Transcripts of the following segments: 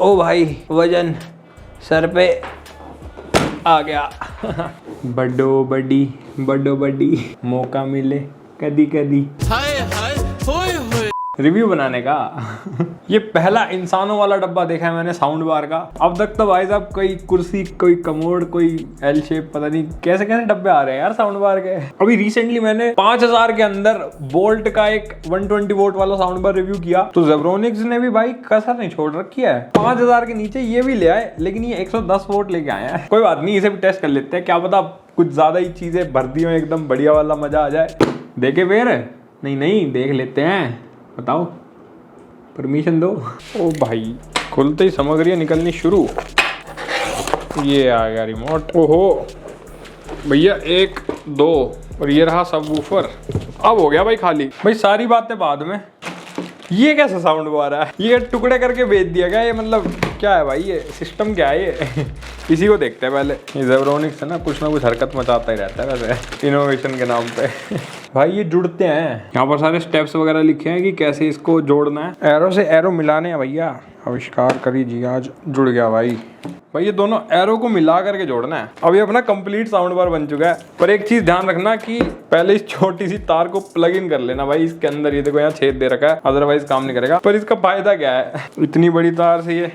ओ भाई वजन सर पे आ गया। बड्डो बड्डी मौका मिले कदी कदी रिव्यू बनाने का। ये पहला इंसानों वाला डब्बा देखा है मैंने साउंड बार का। अब तक तो भाई साहब कोई कुर्सी, कोई कमोड, कोई एल शेप, पता नहीं कैसे कैसे डब्बे आ रहे हैं यार साउंड बार के। अभी रिसेंटली मैंने 5000 के अंदर बोल्ट का एक 120 वोल्ट वाला साउंड बार रिव्यू किया, तो जेब्रोनिक्स ने भी भाई कसर नहीं छोड़ रखी है। 5000 के नीचे ये भी ले आए, लेकिन ये 110 वोल्ट लेके आए हैं। कोई बात नहीं, इसे भी टेस्ट कर लेते हैं, क्या पता कुछ ज्यादा ही चीजें भर दी हो, एकदम बढ़िया वाला मजा आ जाए। देखे फिर? नहीं देख लेते हैं, बताओ परमिशन दो। ओ भाई खुलते ही सामग्रियाँ निकलनी शुरू। ये आ गया रिमोट। ओहो भैया 1 2 और ये रहा सब वूफर। अब हो गया भाई खाली। भाई सारी बातें बाद में। ये कैसा साउंड बार है? ये टुकड़े करके बेच दिया गया? ये मतलब क्या है भाई, ये सिस्टम क्या है ये? इसी को देखते हैं पहले। ये जेब्रोनिक्स है ना कुछ हरकत मचाता ही रहता है वैसे इनोवेशन के नाम पे। भाई ये जुड़ते हैं, यहाँ पर सारे स्टेप्स वगैरह लिखे हैं कि कैसे इसको जोड़ना है। एरो से एरो मिलाने हैं भैया। आविष्कार करिए, आज जुड़ गया भाई। भाई ये दोनों एरो को मिला करके जोड़ना है। अब ये अपना कंप्लीट साउंड बार बन चुका है। पर एक चीज ध्यान रखना कि पहले इस छोटी सी तार को प्लग इन कर लेना भाई इसके अंदर। ये देखो यहाँ छेद दे रखा है, अदरवाइज काम नहीं करेगा। पर इसका फायदा क्या है, इतनी बड़ी तार से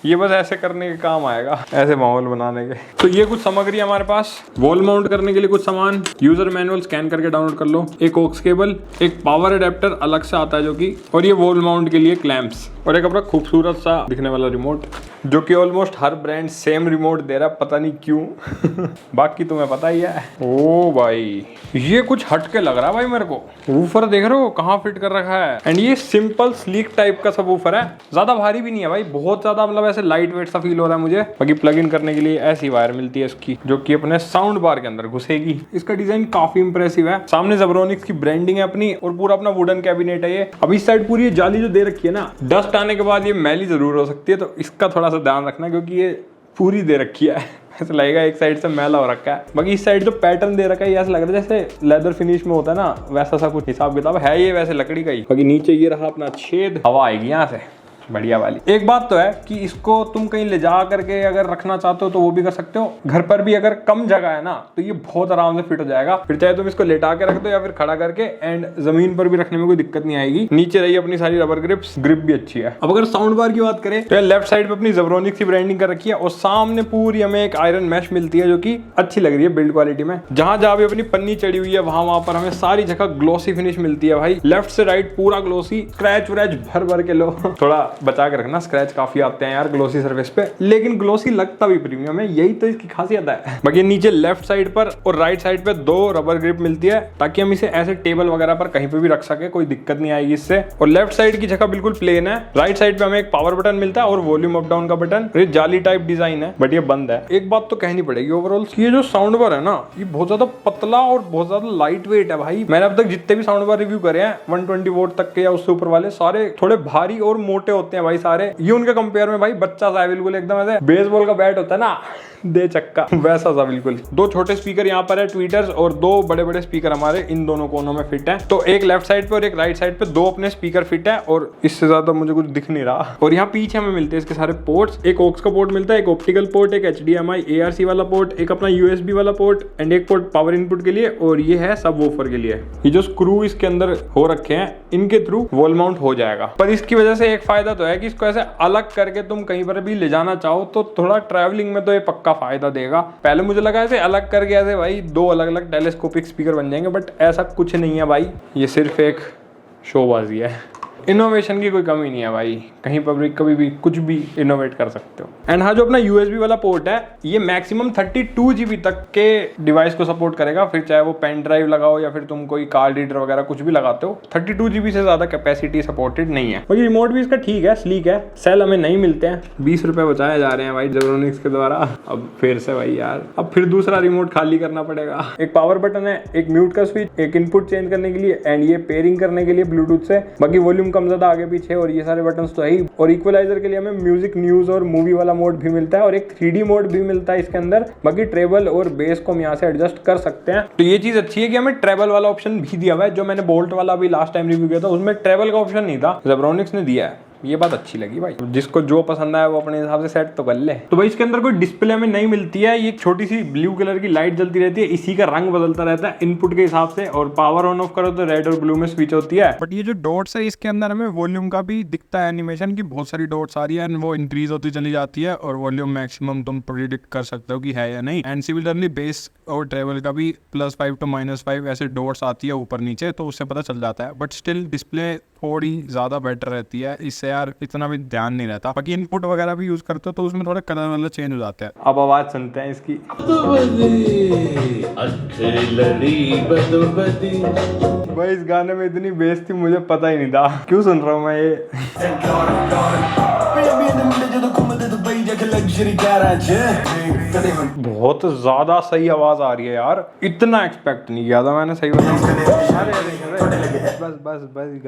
ये बस ऐसे करने के काम आएगा, ऐसे माहौल बनाने के। तो ये कुछ सामग्री हमारे पास। वॉल माउंट करने के लिए कुछ सामान, यूजर मैनुअल स्कैन करके डाउनलोड कर लो, एक ऑक्स केबल, एक पावर अडेप्टर अलग से आता है जो कि, और ये वॉल माउंट के लिए क्लैंप्स, और एक अपना खूबसूरत सा दिखने वाला रिमोट जो कि ऑलमोस्ट हर ब्रांड सेम रिमोट दे रहा है, पता नहीं क्यों। बाकी तुम्हें पता ही है। ओ भाई ये कुछ हटके लग रहा है भाई मेरे को। वूफर देख रहे हो कहाँ फिट कर रखा है, एंड ये सिंपल स्लीक टाइप का सब वूफर है, ज्यादा भारी भी नहीं है भाई, बहुत ज्यादा मतलब ऐसे लाइट वेट सा फील हो रहा है मुझे। बाकी प्लग इन करने के लिए ऐसी वायर मिलती है इसकी जो कि अपने साउंड बार के अंदर घुसेगी। इसका डिजाइन काफी इंप्रेसिव है। सामने जेब्रोनिक्स की ब्रांडिंग है अपनी, और पूरा अपना वुडन कैबिनेट है ये। अब इस साइड पूरी जाली जो दे रखी है ना, डस्ट आने के बाद ये मैली जरूर हो सकती है, तो इसका थोड़ा सा ध्यान रखना क्योंकि ये पूरी दे रखी है। ऐसा लगेगा एक साइड से मैला हो रखा है। बाकी इस साइड जो पैटर्न दे रखा है ये ऐसा लग रहा है जैसे लेदर फिनिश में होता है ना, वैसा सा कुछ हिसाब किताब है ये, वैसे लकड़ी का ही। बाकी नीचे ये रहा अपना छेद, हवा आएगी यहाँ से बढ़िया वाली। एक बात तो है कि इसको तुम कहीं ले जा करके अगर रखना चाहते हो तो वो भी कर सकते हो। घर पर भी अगर कम जगह है ना तो ये बहुत आराम से फिट हो जाएगा। फिर चाहे तुम इसको लेटा के रख दो या फिर खड़ा करके, एंड जमीन पर भी रखने में कोई दिक्कत नहीं आएगी। नीचे रही अपनी सारी रबर ग्रिप्स, ग्रिप भी अच्छी है। अब अगर साउंड बार की बात करें तो लेफ्ट साइड पे अपनी जेब्रोनिक्स की ब्रांडिंग कर रखी है, और सामने पूरी हमें एक आयरन मैश मिलती है जो की अच्छी लग रही है बिल्ड क्वालिटी में। जहां जहां भी अपनी पन्नी चढ़ी हुई है वहां पर हमें सारी जगह ग्लोसी फिनिश मिलती है भाई। लेफ्ट से राइट पूरा ग्लोसी, स्क्रैच व्रैच भर के लो। थोड़ा बचा के रखना, स्क्रैच काफी आते हैं यार ग्लोसी सरफेस पे, लेकिन ग्लोसी लगता भी प्रीमियम है, यही तो इसकी खासियत है। बाकी नीचे लेफ्ट साइड पर और राइट साइड पे 2 रबर ग्रिप मिलती है ताकि हम इसे ऐसे टेबल वगैरह पर कहीं पे भी रख सके, कोई दिक्कत नहीं आएगी इससे। और लेफ्ट साइड की जगह बिल्कुल प्लेन है। राइट साइड पे हमें एक पावर बटन मिलता है और वॉल्यूम अप डाउन का बटन। ये जाली टाइप डिजाइन है बट ये बंद है। एक बात तो कहनी पड़ेगी ओवरऑल, ये जो साउंड बार है ना ये बहुत ज्यादा पतला और बहुत ज्यादा लाइट वेट है भाई। मैंने अब तक जितने भी साउंड बार रिव्यू करे हैं 120 वोल्ट तक के या उससे ऊपर वाले, सारे थोड़े भारी और मोटे होते हैं भाई सारे। ये उनके कंपेयर में भाई बच्चा सा है बिल्कुल, एकदम ऐसे बेसबॉल का बैट होता है ना दे चक्का, वैसा सा बिल्कुल। 2 छोटे स्पीकर यहाँ पर है ट्वीटर्स, और 2 बड़े बड़े स्पीकर हमारे इन दोनों कोनों में फिट है। तो एक लेफ्ट साइड पे और एक राइट साइड पे 2 अपने स्पीकर फिट है, और इससे ज्यादा मुझे कुछ दिख नहीं रहा। और यहाँ पीछे हमें मिलते हैं इसके सारे पोर्ट्स। एक ऑक्स का पोर्ट मिलता है, एक ऑप्टिकल पोर्ट, एक HDMI ARC वाला पोर्ट, एक अपना USB वाला पोर्ट, एंड एक पोर्ट पावर इनपुट के लिए, और ये है सब वूफर के लिए। ये जो स्क्रू इसके अंदर हो रखे हैं इनके थ्रू वॉल माउंट हो जाएगा। पर इसकी वजह से एक फायदा तो है कि इसको ऐसे अलग करके तुम कहीं पर भी ले जाना चाहो तो थोड़ा ट्रैवलिंग में तो ये पक्का फायदा देगा। पहले मुझे लगा ऐसे अलग करके ऐसे भाई 2 अलग अलग टेलीस्कोपिक स्पीकर बन जाएंगे, बट ऐसा कुछ नहीं है भाई, ये सिर्फ एक शोबाजी है। इनोवेशन की कोई कमी नहीं है भाई, कहीं पर भी कभी भी कुछ भी इनोवेट कर सकते हो। एंड हाँ जो अपना USB वाला पोर्ट है ये मैक्सिमम 32 GB तक के डिवाइस को सपोर्ट करेगा, फिर चाहे वो पेन ड्राइव लगाओ या फिर तुम कोई कार्ड रीडर वगैरह कुछ भी लगाते हो। 32 GB से ज्यादा कैपेसिटी सपोर्टेड नहीं है। और ये रिमोट भी इसका ठीक है, स्लीक है। सेल हमें नहीं मिलते हैं, 20 रुपए बचाए जा रहे हैं भाई जेब्रोनिक्स के द्वारा। अब फिर से भाई यार, अब फिर दूसरा रिमोट खाली करना पड़ेगा। एक पावर बटन है, एक म्यूट का स्विच, एक इनपुट चेंज करने के लिए, एंड ये पेयरिंग करने के लिए ब्लूटूथ से। बाकी वॉल्यूम कम ज्यादा आगे पीछे, और ये सारे बटन्स तो है ही। और इक्वलाइजर के लिए हमें म्यूजिक, न्यूज और मूवी वाला मोड भी मिलता है, और एक 3D मोड भी मिलता है इसके अंदर। बाकी ट्रेबल और बेस को हम यहाँ से एडजस्ट कर सकते हैं। तो ये चीज अच्छी है कि हमें ट्रेबल वाला ऑप्शन भी दिया हुआ है। जो मैंने बोल्ट वाला भी लास्ट टाइम रिव्यू किया था उसमें ट्रेबल का ऑप्शन नहीं था, जेब्रोनिक्स ने दिया है। ये बात अच्छी लगी भाई, जिसको जो पसंद आया वो अपने हिसाब से सेट तो कर ले। तो भाई इसके अंदर कोई डिस्प्ले में नहीं मिलती है, ये छोटी सी ब्लू कलर की लाइट जलती रहती है, इसी का रंग बदलता रहता है इनपुट के हिसाब से, और पावर ऑन ऑफ करो तो रेड और ब्लू में स्विच होती है। बट ये जो डॉट्स है इसके अंदर हमें वॉल्यूम का भी दिखता है एनिमेशन की, बहुत सारी डॉट्स आ रही है एंड वो इंक्रीज होती चली जाती है, और वॉल्यूम मैक्सिमम तुम प्रेडिक्ट कर सकते हो कि है या नहीं। एंड सिमिलरली बेस और ट्रेवल का भी +5 to -5 ऐसे डॉट्स आती है ऊपर नीचे, तो उससे पता चल जाता है। बट स्टिल डिस्प्ले थोड़ी ज्यादा बेटर रहती है, इससे यार इतना भी ध्यान नहीं रहता। बाकी इनपुट वगैरह भी यूज करते हो तो उसमें थोड़ा कलर वाला चेंज हो जाता है। अब आवाज सुनते हैं इसकी। भाई इस गाने में इतनी बेस थी मुझे पता ही नहीं था, क्यों सुन रहा हूँ मैं ये। बहुत ज्यादा सही आवाज आ रही है यार, इतना एक्सपेक्ट नहीं किया था मैंने, सही बस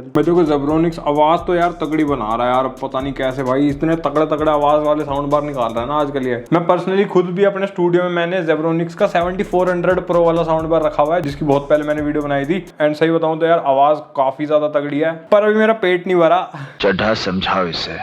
मैं देखो जेब्रोनिक्स आवाज तो यार तगड़ी बना रहा है यार, पता नहीं कैसे भाई इतने तगड़े आवाज वाले साउंड बार निकाल रहा है ना आजकल ये। मैं पर्सनली खुद भी अपने स्टूडियो में मैंने जेब्रोनिक्स का 7400 प्रो वाला साउंड बार रखा हुआ है, जिसकी बहुत पहले मैंने वीडियो बनाई थी। एंड सही बताऊं तो यार आवाज काफी ज्यादा तगड़ी है, पर अभी मेरा पेट नहीं भरा। चढ़ा समझाओ इसे,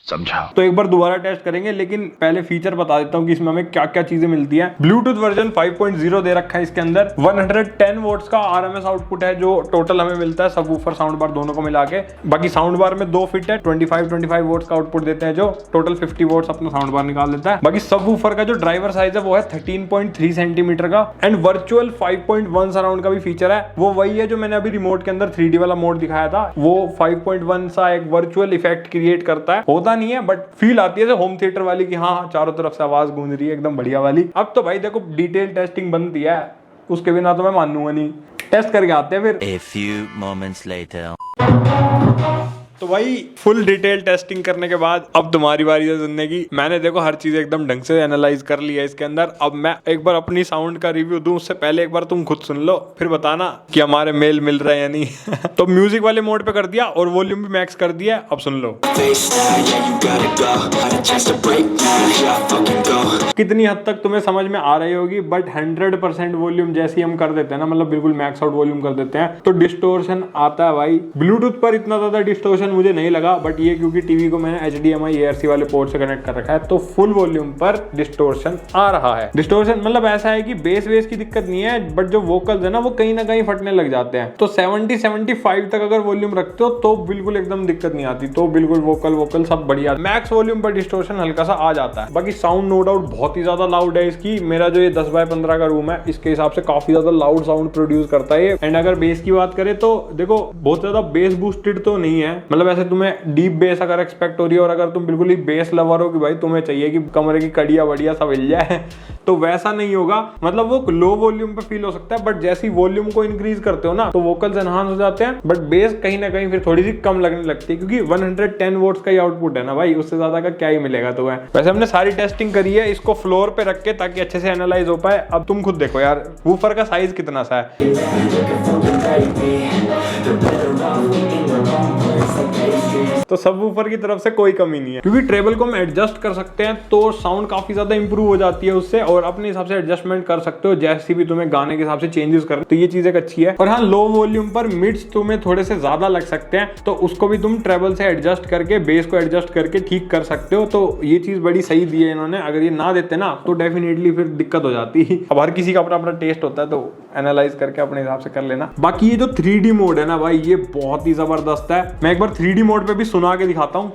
समझा तो एक बार दोबारा टेस्ट करेंगे, लेकिन पहले फीचर बता देता हूँ कि इसमें हमें क्या क्या चीजें मिलती हैं। ब्लूटूथ वर्जन 5.0 दे रखा है इसके अंदर, 110 वोट्स का RMS आउटपुट है जो टोटल हमें मिलता है सबवूफर साउंड बार दोनों को मिला के। बाकी साउंड बार में 2 फिट है, 25 वोट्स का आउटपुट देते हैं जो टोटल 50 वोट्स अपना साउंड बार निकाल देता है। बाकी सबवूफर का जो ड्राइवर साइज है वो है 13.3 सेंटीमीटर का, एंड वर्चुअल 5.1 सराउंड का भी फीचर है, वो वही है जो मैंने अभी रिमोट के अंदर 3D वाला मोड दिखाया था। वो 5.1 सा एक वर्चुअल इफेक्ट क्रिएट करता है, होता नहीं है बट फील आती है जैसे होम थिएटर वाली कि हाँ चारों तरफ से आवाज गूंज रही है, एकदम बढ़िया वाली। अब तो भाई देखो डिटेल टेस्टिंग बनती है, उसके बिना तो मैं मानूंगा नहीं, टेस्ट करके आते हैं फिर। A few moments later. तो भाई फुल डिटेल टेस्टिंग करने के बाद अब तुम्हारी बारी है सुनने की। मैंने देखो हर चीज एकदम ढंग से एनालाइज कर लिया है इसके अंदर। अब मैं एक बार अपनी साउंड का रिव्यू दूं उससे पहले एक बार तुम खुद सुन लो, फिर बताना कि हमारे मेल मिल रहा है या नहीं। तो म्यूजिक वाले मोड पे कर दिया और वॉल्यूम भी मैक्स कर दिया, अब सुन लो। कितनी हद तक तुम्हें समझ में आ रही होगी, बट 100% वॉल्यूम जैसे हम कर देते हैं ना, मतलब बिल्कुल मैक्स आउट वॉल्यूम कर देते हैं तो डिस्टोर्शन आता है भाई। ब्लूटूथ पर इतना ज्यादा डिस्टोर्शन मुझे नहीं लगा, बट ये क्योंकि टीवी को मैंने HDMI ARC वाले पोर्ट से कनेक्ट कर रखा है तो फुल वॉल्यूम पर डिस्टोर्शन आ रहा है। डिस्टोर्शन मतलब ऐसा है कि बेस की दिक्कत नहीं है, बट जो वोकल्स है ना वो कहीं ना कहीं फटने लग जाते हैं। तो 70-75 तक अगर वॉल्यूम रखते हो तो बिल्कुल एकदम दिक्कत नहीं आती, तो बिल्कुल वोकल सब बढ़िया। मैक्स वॉल्यूम पर डिस्टोर्शन हल्का सा आ जाता है। बाकी साउंड नो डाउट बहुत ही ज्यादा लाउड है इसकी। मेरा जो ये 10x15 का रूम है इसके हिसाब से काफी ज्यादा लाउड साउंड प्रोड्यूस करता है। एंड अगर बेस की बात करें तो देखो बहुत ज्यादा बेस बूस्टेड तो नहीं है, मतलब ऐसे तुम्हें डीप बेस अगर एक्सपेक्ट हो रही है और अगर तुम बिल्कुल ही बेस लवर हो कि भाई तुम्हें चाहिए कि कमरे की कड़िया बढ़िया सब हिल जाए तो वैसा नहीं होगा। मतलब वो लो वॉल्यूम पे फील हो सकता है, बट जैसे ही वॉल्यूम को इंक्रीज करते हो ना तो वोकल्स एनहांस हो जाते हैं, बट बेस कहीं ना कहीं फिर थोड़ी सी कम लगने लगती है क्योंकि 110 वोट्स का ही आउटपुट है ना भाई, उससे ज्यादा का क्या ही मिलेगा तुम्हें। वैसे हमने सारी टेस्टिंग करी है, इसको फ्लोर पे रख के ताकि अच्छे से एनालाइज हो पाए। अब तुम खुद देखो यार वूफर का साइज कितना सा है। तो सब वूफर की तरफ से कोई कमी नहीं है, क्योंकि ट्रेबल को हम एडजस्ट कर सकते हैं तो साउंड काफी ज्यादा इंप्रूव हो जाती है उससे, और अपने हिसाब से एडजस्टमेंट कर सकते हो जैसी भी तुम्हें गाने के हिसाब से चेंजेस करना, तो ये चीज एक अच्छी है। और हाँ लो वॉल्यूम पर मिड्स तुम्हें थोड़े से ज्यादा लग सकते हैं तो उसको भी तुम ट्रेबल से एडजस्ट करके बेस को एडजस्ट करके ठीक कर सकते हो। तो ये चीज बड़ी सही दी है इन्होंने, अगर ये ना देते ना तो डेफिनेटली फिर दिक्कत हो जाती। अब हर किसी का अपना अपना टेस्ट होता है तो एनालाइज करके अपने हिसाब से कर लेना। बाकी ये जो 3D मोड है ना भाई ये बहुत ही जबरदस्त है। मैं एक बार 3D मोड पे भी सुना के दिखाता हूँ।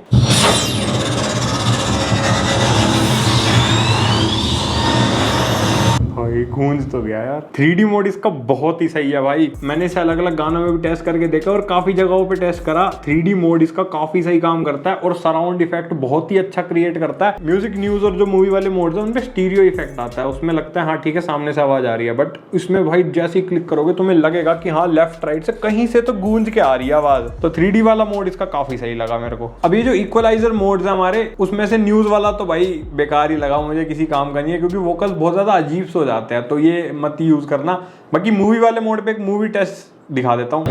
भाई गूंज तो गया यार। 3D मोड इसका बहुत ही सही है भाई, मैंने इसे अलग अलग गानों में भी टेस्ट करके देखा और काफी जगहों पे टेस्ट करा। 3D मोड इसका काफी सही काम करता है और सराउंड इफेक्ट बहुत ही अच्छा क्रिएट करता है। म्यूजिक न्यूज और जो मूवी वाले मोड है उनपे स्टीरियो इफेक्ट आता है, उसमें लगता है हाँ ठीक है सामने से आवाज आ रही है, बट इसमें भाई जैसे ही क्लिक करोगे तुम्हें लगेगा कि हाँ लेफ्ट राइट से कहीं से तो गूंज के आ रही है आवाज। तो 3D वाला मोड इसका काफी सही लगा मेरे को। अब ये जो इक्वलाइजर मोड है हमारे उसमें से न्यूज वाला तो भाई बेकार ही लगा मुझे, किसी काम का नहीं है क्योंकि वोकल्स बहुत ज्यादा अजीब से हो जाते हैं तो ये मत यूज करना। बाकी मूवी वाले मोड पे एक मूवी टेस्ट दिखा देता हूं।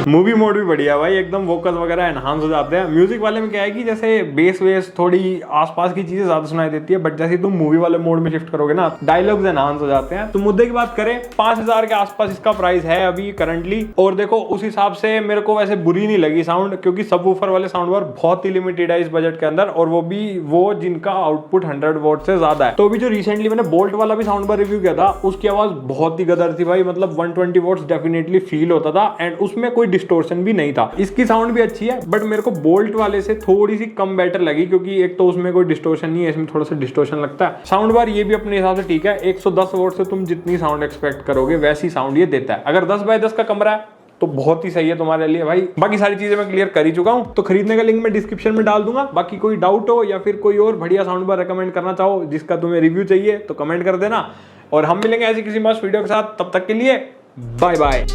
मूवी मोड भी बढ़िया है भाई, एकदम वोकस वगैरह एनहांस हो जाते हैं। म्यूजिक वाले में क्या है कि जैसे बेस वेस थोड़ी आसपास की चीजें ज्यादा सुनाई देती है, बट जैसे तुम मूवी वाले मोड में शिफ्ट करोगे ना, डायलॉग्स एनहांस हो जाते हैं। तो मुद्दे की बात करें, 5000 के आसपास इसका प्राइस है अभी करंटली। और देखो उस हिसाब से मेरे को वैसे बुरी नहीं लगी साउंड, क्योंकि सबवूफर वाले साउंड बार बहुत ही लिमिटेड है इस बजट के अंदर, और वो भी वो जिनका आउटपुट 100 वॉट से ज्यादा है। तो अभी जो रिसेंटली मैंने बोल्ट वाला भी साउंड बार रिव्यू किया था, उसकी आवाज बहुत ही गदर थी भाई, मतलब 120 वॉट्स डेफिनेटली फील होता था, एंड उसमें कोई डिस्टोर्शन भी नहीं था। इसकी साउंड भी अच्छी है, बट मेरे को बोल्ट वाले से थोड़ी सी कम बेटर लगी, क्योंकि एक तो उसमें कोई डिस्टोर्शन नहीं है, इसमें थोड़ा सा डिस्टोर्शन लगता है। साउंड बार ये भी अपने हिसाब से ठीक है, 110 वोल्ट से तुम जितनी साउंड एक्सपेक्ट करोगे वैसी साउंड ये देता है। अगर 10 बाय 10 का कमरा है तो बहुत ही सही है तुम्हारे लिए भाई। बाकी सारी चीजें मैं क्लियर कर ही चुका हूं, तो खरीदने का लिंक मैं डिस्क्रिप्शन में डाल दूंगा। बाकी कोई डाउट हो या फिर कोई और बढ़िया साउंड बार रेकमेंड करना चाहो जिसका तुम्हें रिव्यू चाहिए तो कमेंट कर देना, और हम मिलेंगे ऐसी किसी मस्त वीडियो के साथ। तब तक के लिए बाय बाय।